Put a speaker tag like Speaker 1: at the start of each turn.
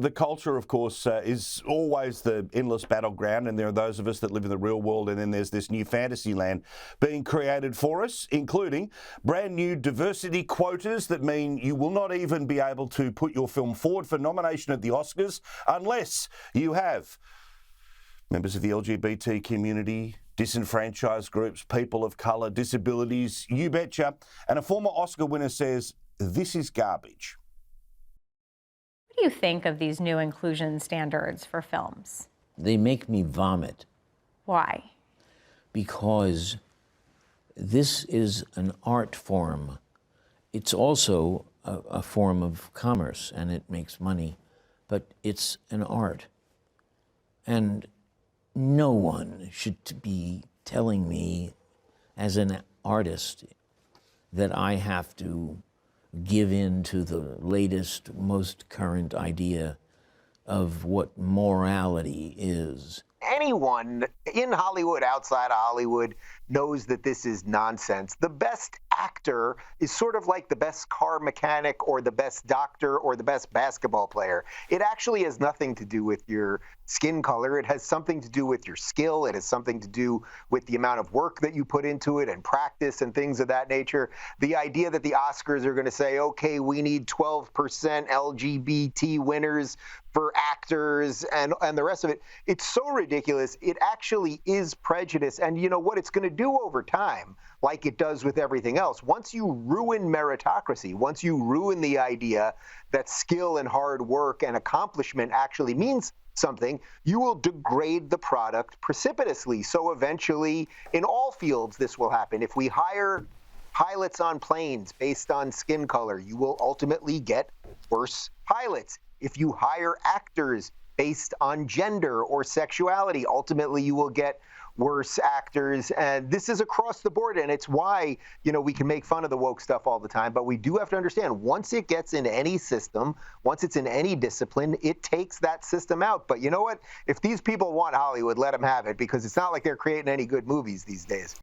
Speaker 1: The culture, of course, is always the endless battleground, and there are those of us that live in the real world, and then there's this new fantasy land being created for us, including brand new diversity quotas that mean you will not even be able to put your film forward for nomination at the Oscars unless you have members of the LGBT community, disenfranchised groups, people of colour, disabilities, you betcha. And a former Oscar winner says, this is garbage.
Speaker 2: What do you think of these new inclusion standards for films?
Speaker 3: They make me vomit.
Speaker 2: Why?
Speaker 3: Because this is an art form. It's also a form of commerce, and it makes money, but it's an art. And no one should be telling me as an artist that I have to give in to the latest, most current idea of what morality is.
Speaker 4: Anyone in Hollywood, outside of Hollywood, knows that this is nonsense. The best actor is sort of like the best car mechanic or the best doctor or the best basketball player. It actually has nothing to do with your skin color. It has something to do with your skill. It has something to do with the amount of work that you put into it and practice and things of that nature. The idea that the Oscars are going to say, okay, we need 12% LGBT winners for actors and the rest of it, it's so ridiculous. It actually is prejudice. And you know what it's going to do over time, like it does with everything else, once you ruin meritocracy, once you ruin the idea that skill and hard work and accomplishment actually means something, you will degrade the product precipitously. So eventually, in all fields, this will happen. If we hire pilots on planes based on skin color, you will ultimately get worse pilots. If you hire actors based on gender or sexuality, ultimately you will get worse actors. And this is across the board. And it's why, you know, we can make fun of the woke stuff all the time, but we do have to understand once it gets into any system, once it's in any discipline, it takes that system out. But you know what? If these people want Hollywood, let them have it, because it's not like they're creating any good movies these days.